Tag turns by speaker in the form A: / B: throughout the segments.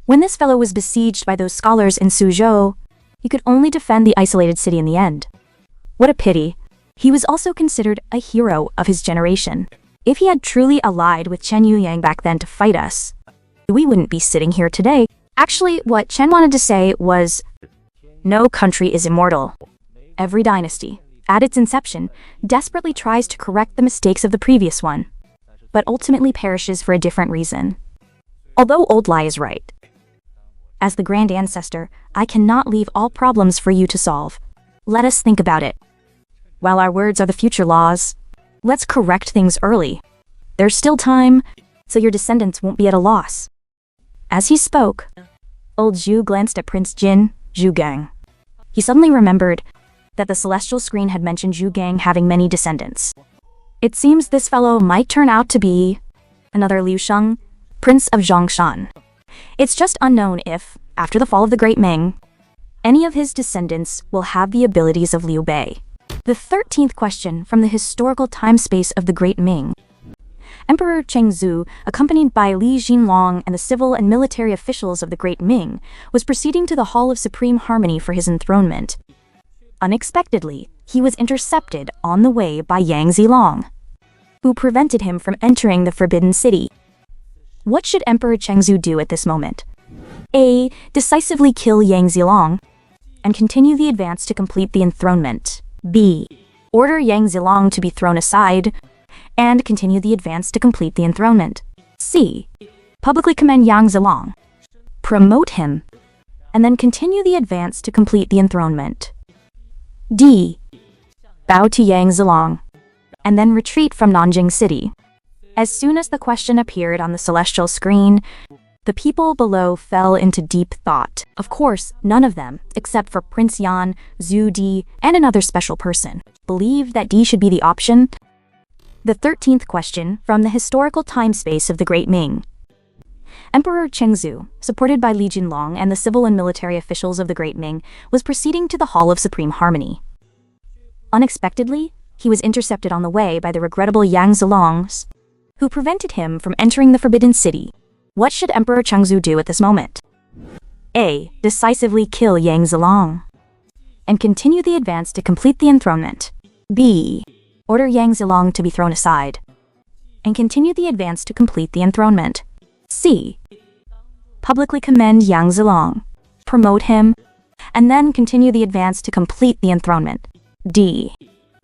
A: When this fellow was besieged by those scholars in Suzhou, he could only defend the isolated city in the end. What a pity. He was also considered a hero of his generation. If he had truly allied with Chen Yuyang back then to fight us, we wouldn't be sitting here today. Actually, what Chen wanted to say was, no country is immortal. Every dynasty, at its inception, desperately tries to correct the mistakes of the previous one, but ultimately perishes for a different reason. Although Old Lai is right, as the grand ancestor, I cannot leave all problems for you to solve. Let us think about it. While our words are the future laws, let's correct things early. There's still time, so your descendants won't be at a loss. As he spoke, old Zhu glanced at Prince Jin, Zhu Gang. He suddenly remembered that the celestial screen had mentioned Zhu Gang having many descendants. It seems this fellow might turn out to be another Liu Sheng, Prince of Zhongshan. It's just unknown if, after the fall of the Great Ming, any of his descendants will have the abilities of Liu Bei. The 13th question from the historical time-space of the Great Ming. Emperor Chengzu, accompanied by Li Jinlong and the civil and military officials of the Great Ming, was proceeding to the Hall of Supreme Harmony for his enthronement. Unexpectedly, he was intercepted on the way by Yang Zilong, who prevented him from entering the Forbidden City. What should Emperor Chengzu do at this moment? A. Decisively kill Yang Zilong and continue the advance to complete the enthronement. B. Order Yang Zilong to be thrown aside and continue the advance to complete the enthronement. C. Publicly commend Yang Zilong, promote him, and then continue the advance to complete the enthronement. D. Bow to Yang Zilong, and then retreat from Nanjing City. As soon as the question appeared on the celestial screen, the people below fell into deep thought. Of course, none of them, except for Prince Yan, Zhu Di, and another special person, believed that D should be the option. The 13th question from the historical time-space of the Great Ming. Emperor Chengzu, supported by Li Jinlong and the civil and military officials of the Great Ming, was proceeding to the Hall of Supreme Harmony. Unexpectedly, he was intercepted on the way by the regrettable Yang Zilongs, who prevented him from entering the Forbidden City. What should Emperor Chengzu do at this moment? A. Decisively kill Yang Zilong and continue the advance to complete the enthronement. B. Order Yang Zilong to be thrown aside and continue the advance to complete the enthronement. C. Publicly commend Yang Zilong, promote him, and then continue the advance to complete the enthronement. D.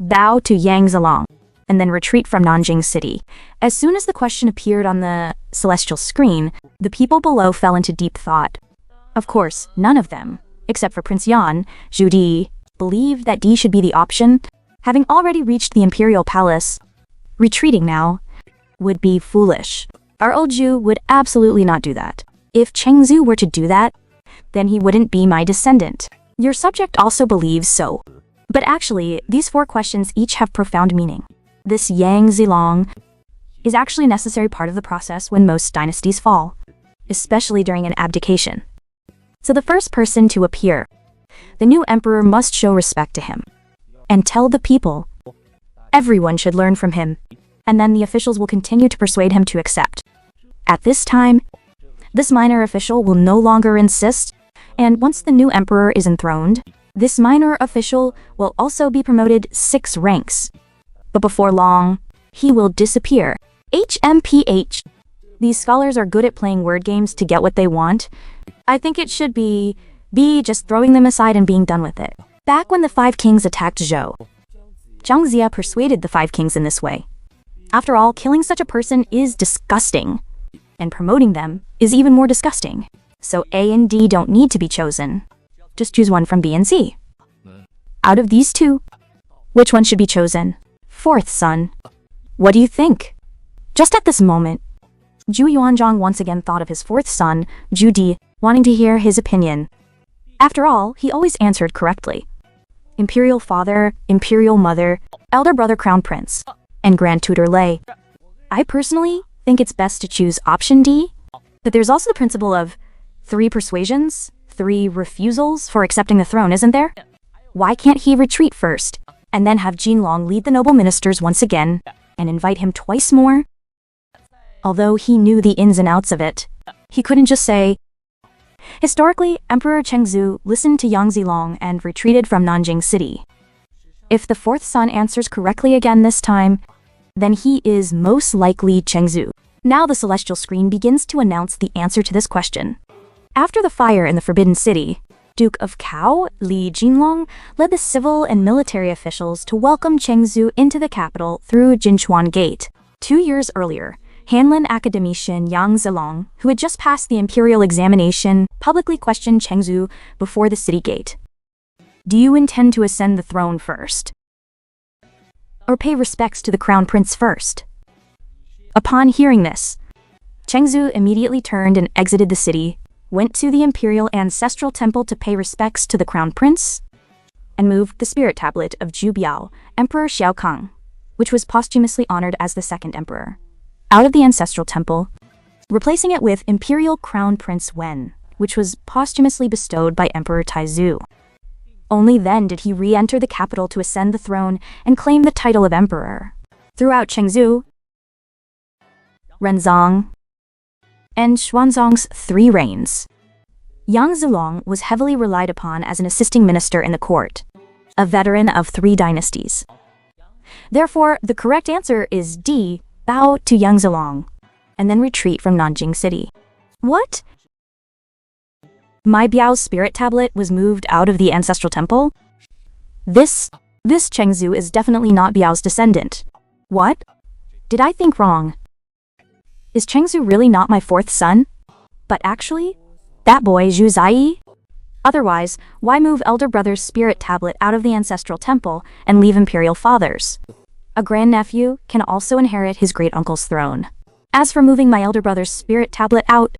A: Bow to Yang Zilong and then retreat from Nanjing City. As soon as the question appeared on the celestial screen, the people below fell into deep thought. Of course, none of them, except for Prince Yan, Zhu Di, believed that D should be the option. Having already reached the imperial palace, retreating now would be foolish. Our old Zhu would absolutely not do that. If Chengzu were to do that, then he wouldn't be my descendant. Your subject also believes so. But actually, these 4 questions each have profound meaning. This Yang Zilong is actually a necessary part of the process when most dynasties fall, especially during an abdication. So the first person to appear, the new emperor must show respect to him and tell the people everyone should learn from him, and then the officials will continue to persuade him to accept. At this time, this minor official will no longer insist, and once the new emperor is enthroned, this minor official will also be promoted 6 ranks. But before long, he will disappear. HMPH. These scholars are good at playing word games to get what they want. I think it should be B, just throwing them aside and being done with it. Back when the 5 kings attacked Zhou, Zhang Jia persuaded the 5 kings in this way. After all, killing such a person is disgusting, and promoting them is even more disgusting. So A and D don't need to be chosen. Just choose one from B and C. Out of these 2, which one should be chosen? 4th son. What do you think? Just at this moment, Zhu Yuanzhang once again thought of his 4th son, Zhu Di, wanting to hear his opinion. After all, he always answered correctly. Imperial father, imperial mother, elder brother crown prince, and grand tutor Lei. I personally think it's best to choose option D, but there's also the principle of 3 persuasions, 3 refusals for accepting the throne, isn't there? Why can't he retreat first, and then have Jinlong lead the noble ministers once again, and invite him twice more? Although he knew the ins and outs of it, he couldn't just say, Historically, Emperor Chengzu listened to Yang Zilong and retreated from Nanjing City. If the fourth son answers correctly again this time, then he is most likely Chengzu. Now the celestial screen begins to announce the answer to this question. After the fire in the Forbidden City, Duke of Cao, Li Jinlong, led the civil and military officials to welcome Chengzu into the capital through Jinchuan Gate. 2 years earlier, Hanlin academician Yang Zilong, who had just passed the imperial examination, publicly questioned Chengzu before the city gate. Do you intend to ascend the throne first? Or pay respects to the crown prince first? Upon hearing this, Chengzu immediately turned and exited the city, went to the imperial ancestral temple to pay respects to the crown prince, and moved the spirit tablet of Zhu Biao, Emperor Xiao Kang, which was posthumously honored as the second emperor, out of the ancestral temple, replacing it with Imperial Crown Prince Wen, which was posthumously bestowed by Emperor Taizu. Only then did he re-enter the capital to ascend the throne and claim the title of emperor. Throughout Chengzu, Renzong, and Xuanzang's 3 reigns, Yang Zilong was heavily relied upon as an assisting minister in the court, a veteran of 3 dynasties. Therefore, the correct answer is D, bow to Yang Zilong, and then retreat from Nanjing City. What? My Biao's spirit tablet was moved out of the ancestral temple? This Chengzu is definitely not Biao's descendant. What? Did I think wrong? Is Chengzu really not my 4th son? But actually, that boy Zhu Zai? Otherwise, why move elder brother's spirit tablet out of the ancestral temple and leave imperial father's? A grandnephew can also inherit his great-uncle's throne. As for moving my elder brother's spirit tablet out,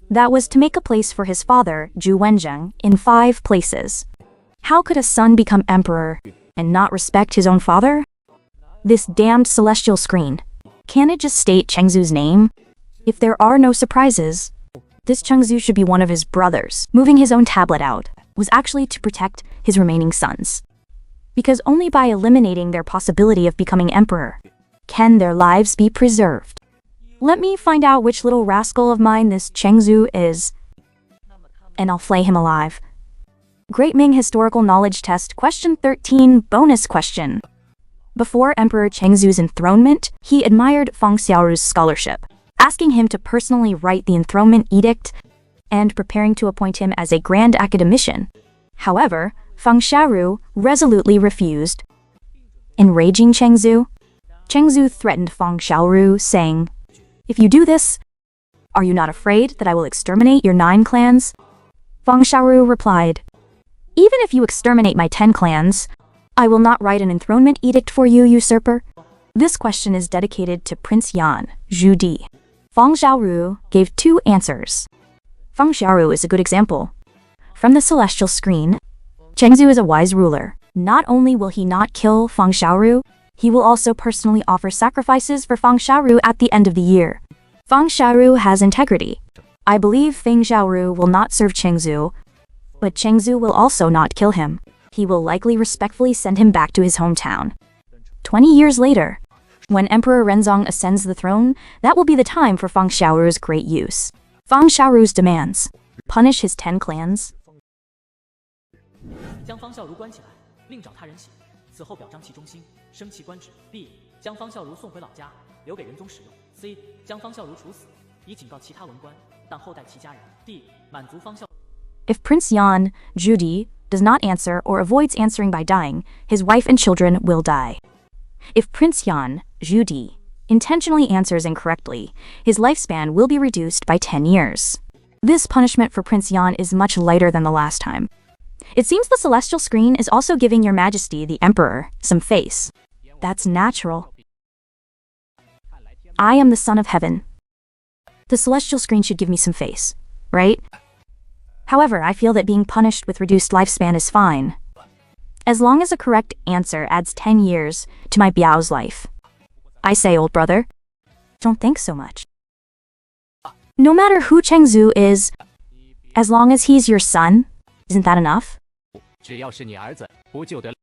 A: that was to make a place for his father, Zhu Yuanzhang, in 5 places. How could a son become emperor and not respect his own father? This damned celestial screen. Can it just state Chengzu's name? If there are no surprises, this Chengzu should be one of his brothers. Moving his own tablet out was actually to protect his remaining sons, because only by eliminating their possibility of becoming emperor can their lives be preserved. Let me find out which little rascal of mine this Chengzu is, and I'll flay him alive. Great Ming Historical Knowledge Test Question 13 Bonus Question. Before Emperor Chengzu's enthronement, he admired Feng Xiaoru's scholarship, asking him to personally write the enthronement edict and preparing to appoint him as a grand academician. However, Feng Xiaoru resolutely refused. Enraging Chengzu threatened Feng Xiaoru, saying, "If you do this, are you not afraid that I will exterminate your 9 clans?" Feng Xiaoru replied, "Even if you exterminate my 10 clans, I will not write an enthronement edict for you, usurper." This question is dedicated to Prince Yan, Zhu Di. Feng Xiaoru gave 2 answers. Feng Xiaoru is a good example. From the celestial screen, Chengzu is a wise ruler. Not only will he not kill Feng Xiaoru, he will also personally offer sacrifices for Feng Xiaoru at the end of the year. Feng Xiaoru has integrity. I believe Feng Xiaoru will not serve Chengzu, but Chengzu will also not kill him. He will likely respectfully send him back to his hometown. 20 years later, when Emperor Renzong ascends the throne, that will be the time for Feng Xiaoru's great use. Feng Xiaoru's demands: punish his 10 clans.
B: 将方孝孺关起来，另找他人洗。此后表彰其忠心，升其官职。B. 将方孝孺送回老家，留给仁宗使用。C. 将方孝孺处死，以警告其他文官，但后代其家人。D. 满足方孝。
A: If Prince Yan, Zhu Di, does not answer or avoids answering by dying, his wife and children will die. If Prince Yan, Zhu Di, intentionally answers incorrectly, his lifespan will be reduced by 10 years. This punishment for Prince Yan is much lighter than the last time. It seems the celestial screen is also giving Your Majesty, the Emperor, some face. That's natural. I am the son of heaven. The celestial screen should give me some face, right? However, I feel that being punished with reduced lifespan is fine, as long as a correct answer adds 10 years to my Biao's life. I say, old brother, don't think so much. No matter who Chengzu is, as long as he's your son, isn't that enough?